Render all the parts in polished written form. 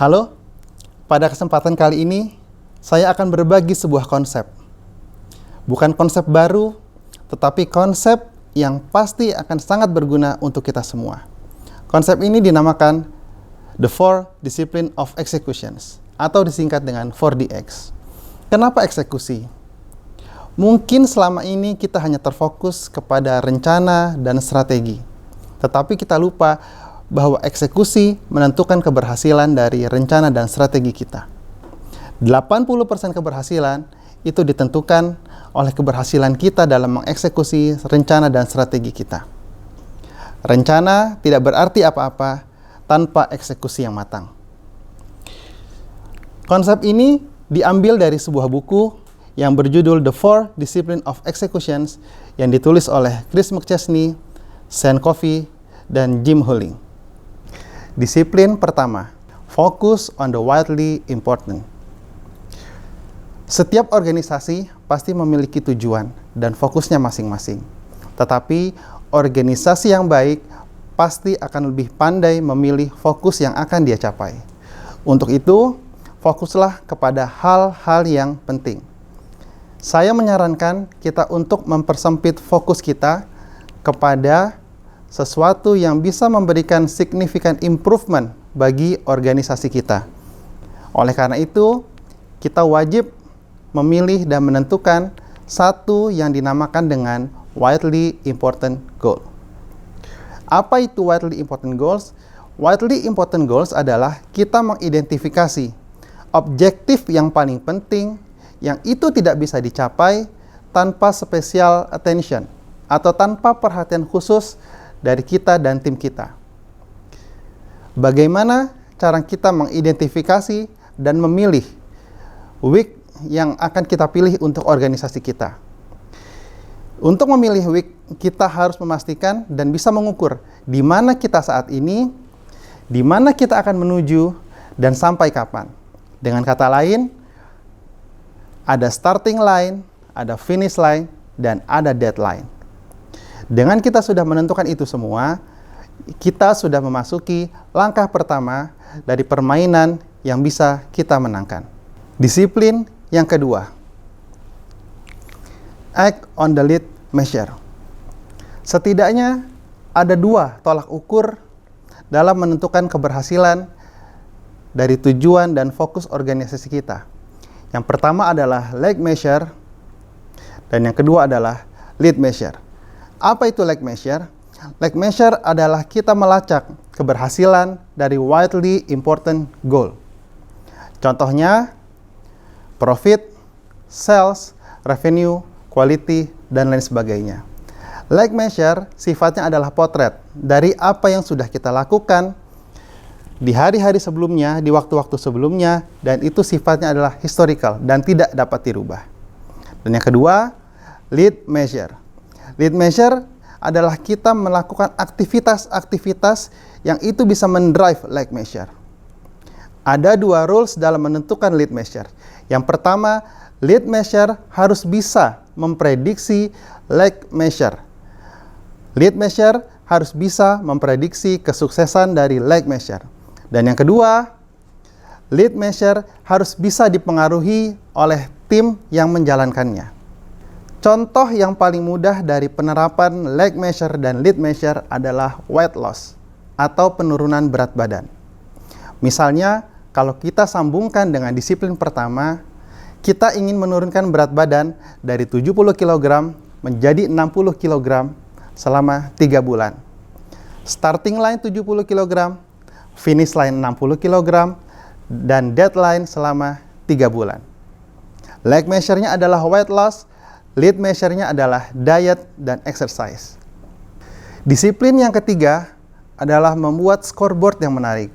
Halo, pada kesempatan kali ini saya akan berbagi sebuah konsep. Bukan konsep baru, tetapi konsep yang pasti akan sangat berguna untuk kita semua. Konsep ini dinamakan The 4 Discipline of Executions, atau disingkat dengan 4DX. Kenapa eksekusi? Mungkin selama ini kita hanya terfokus kepada rencana dan strategi, tetapi kita lupa bahwa eksekusi menentukan keberhasilan dari rencana dan strategi kita. 80% keberhasilan itu ditentukan oleh keberhasilan kita dalam mengeksekusi rencana dan strategi kita. Rencana tidak berarti apa-apa tanpa eksekusi yang matang. Konsep ini diambil dari sebuah buku yang berjudul The 4 Discipline of Executions yang ditulis oleh Chris McChesney, Sean Covey, dan Jim Huling. Disiplin pertama, focus on the widely important. Setiap organisasi pasti memiliki tujuan dan fokusnya masing-masing. Tetapi organisasi yang baik pasti akan lebih pandai memilih fokus yang akan dia capai. Untuk itu, fokuslah kepada hal-hal yang penting. Saya menyarankan kita untuk mempersempit fokus kita kepada sesuatu yang bisa memberikan signifikan improvement bagi organisasi kita. Oleh karena itu, kita wajib memilih dan menentukan satu yang dinamakan dengan widely important goal. Apa itu widely important goals? Widely important goals adalah kita mengidentifikasi objektif yang paling penting yang itu tidak bisa dicapai tanpa special attention atau tanpa perhatian khusus dari kita dan tim kita. Bagaimana cara kita mengidentifikasi dan memilih week yang akan kita pilih untuk organisasi kita? Untuk memilih week, kita harus memastikan dan bisa mengukur di mana kita saat ini, di mana kita akan menuju, dan sampai kapan. Dengan kata lain, ada starting line, ada finish line, dan ada deadline. Dengan kita sudah menentukan itu semua, kita sudah memasuki langkah pertama dari permainan yang bisa kita menangkan. Disiplin yang kedua, act on the lead measure. Setidaknya ada 2 tolak ukur dalam menentukan keberhasilan dari tujuan dan fokus organisasi kita. Yang pertama adalah lag measure, dan yang kedua adalah lead measure. Apa itu lag measure? Lag measure adalah kita melacak keberhasilan dari widely important goal. Contohnya, profit, sales, revenue, quality, dan lain sebagainya. Lag measure sifatnya adalah potret dari apa yang sudah kita lakukan di hari-hari sebelumnya, di waktu-waktu sebelumnya, dan itu sifatnya adalah historical dan tidak dapat dirubah. Dan yang kedua, lead measure. Lead measure adalah kita melakukan aktivitas-aktivitas yang itu bisa mendrive lag measure. Ada 2 rules dalam menentukan lead measure. Yang pertama, lead measure harus bisa memprediksi lag measure. Lead measure harus bisa memprediksi kesuksesan dari lag measure. Dan yang kedua, lead measure harus bisa dipengaruhi oleh tim yang menjalankannya. Contoh yang paling mudah dari penerapan lag measure dan lead measure adalah weight loss atau penurunan berat badan. Misalnya, kalau kita sambungkan dengan disiplin pertama, kita ingin menurunkan berat badan dari 70 kg menjadi 60 kg selama 3 bulan. Starting line 70 kg, finish line 60 kg, dan deadline selama 3 bulan. Lag measure-nya adalah weight loss, lead measure-nya adalah diet dan exercise. Disiplin yang ketiga adalah membuat scoreboard yang menarik.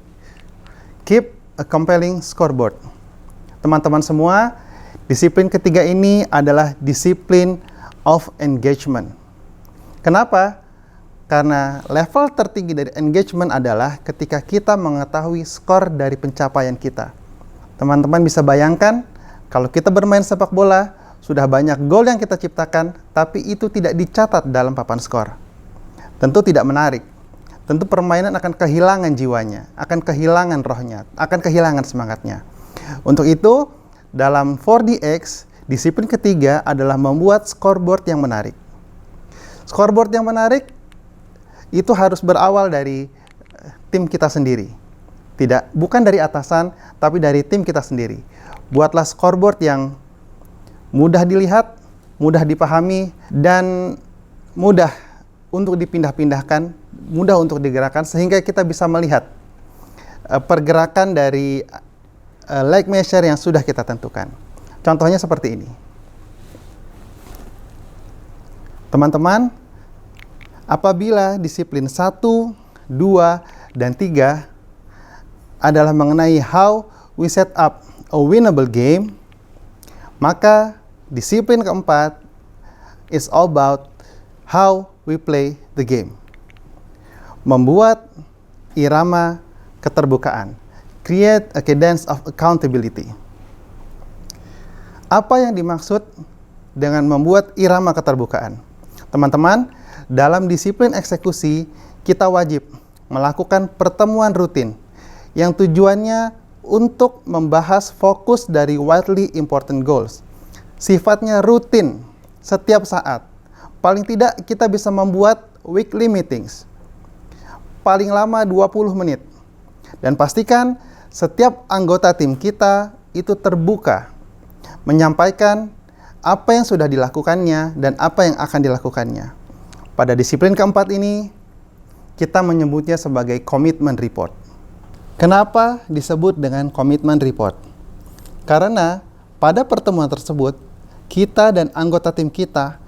Keep a compelling scoreboard. Teman-teman semua, disiplin ketiga ini adalah disiplin of engagement. Kenapa? Karena level tertinggi dari engagement adalah ketika kita mengetahui skor dari pencapaian kita. Teman-teman bisa bayangkan, kalau kita bermain sepak bola, sudah banyak gol yang kita ciptakan, tapi itu tidak dicatat dalam papan skor. Tentu tidak menarik. tentu permainan akan kehilangan jiwanya, akan kehilangan rohnya, akan kehilangan semangatnya. Untuk itu, dalam 4DX, disiplin ketiga adalah membuat scoreboard yang menarik. Scoreboard yang menarik itu harus berawal dari tim kita sendiri. Bukan dari atasan, tapi dari tim kita sendiri. Buatlah scoreboard yang mudah dilihat, mudah dipahami, dan mudah untuk dipindah-pindahkan, mudah untuk digerakkan, sehingga kita bisa melihat pergerakan dari leg measure yang sudah kita tentukan. Contohnya seperti ini. Teman-teman, apabila disiplin 1, 2, dan 3 adalah mengenai how we set up a winnable game, maka disiplin keempat is all about how we play the game. Membuat irama keterbukaan. Create a cadence of accountability. Apa yang dimaksud dengan membuat irama keterbukaan? Teman-teman, dalam disiplin eksekusi, kita wajib melakukan pertemuan rutin yang tujuannya untuk membahas fokus dari widely important goals. Sifatnya rutin, setiap saat. Paling tidak kita bisa membuat weekly meetings. Paling lama 20 menit. Dan pastikan setiap anggota tim kita itu terbuka menyampaikan apa yang sudah dilakukannya dan apa yang akan dilakukannya. Pada disiplin keempat ini, kita menyebutnya sebagai commitment report. Kenapa disebut dengan commitment report? Karena pada pertemuan tersebut, kita dan anggota tim kita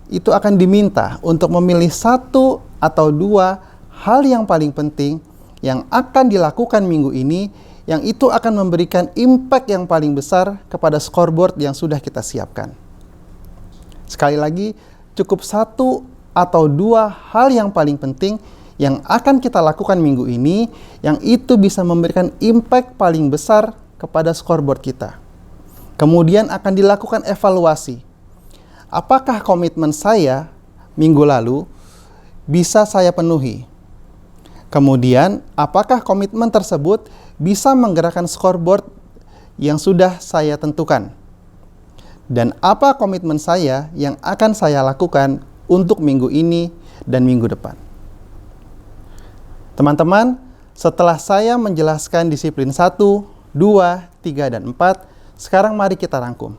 itu akan diminta untuk memilih 1 atau 2 hal yang paling penting yang akan dilakukan minggu ini, yang itu akan memberikan impact yang paling besar kepada scoreboard yang sudah kita siapkan. Sekali lagi, cukup 1 atau 2 hal yang paling penting yang akan kita lakukan minggu ini, yang itu bisa memberikan impact paling besar kepada scoreboard kita. Kemudian akan dilakukan evaluasi. Apakah komitmen saya minggu lalu bisa saya penuhi? Kemudian, apakah komitmen tersebut bisa menggerakkan scoreboard yang sudah saya tentukan? Dan apa komitmen saya yang akan saya lakukan untuk minggu ini dan minggu depan? Teman-teman, setelah saya menjelaskan disiplin 1, 2, 3, dan 4, sekarang mari kita rangkum.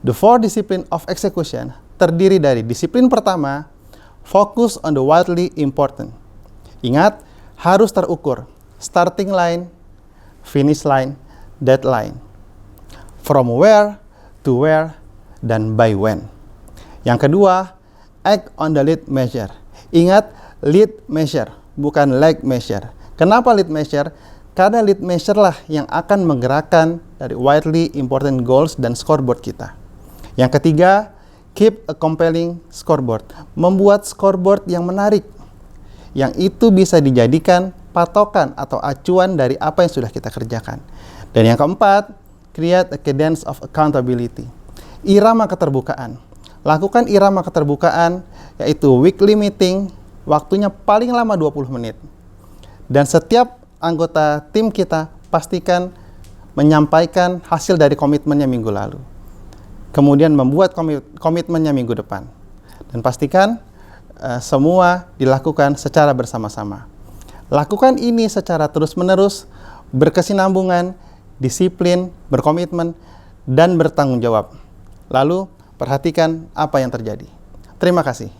The 4 discipline of execution terdiri dari disiplin pertama, focus on the widely important. Ingat, harus terukur. Starting line, finish line, deadline. From where to where, dan by when. Yang kedua, act on the lead measure. Ingat, lead measure, bukan leg measure. Kenapa lead measure? Karena lead measure lah yang akan menggerakkan dari widely important goals dan scoreboard kita. Yang ketiga, keep a compelling scoreboard. Membuat scoreboard yang menarik, yang itu bisa dijadikan patokan atau acuan dari apa yang sudah kita kerjakan. Dan yang keempat, create a cadence of accountability. Irama keterbukaan. Lakukan irama keterbukaan, yaitu weekly meeting, waktunya paling lama 20 menit. Dan setiap anggota tim kita pastikan menyampaikan hasil dari komitmennya minggu lalu. Kemudian membuat komitmennya minggu depan. Dan pastikan semua dilakukan secara bersama-sama. Lakukan ini secara terus-menerus, berkesinambungan, disiplin, berkomitmen, dan bertanggung jawab. Lalu, perhatikan apa yang terjadi. Terima kasih.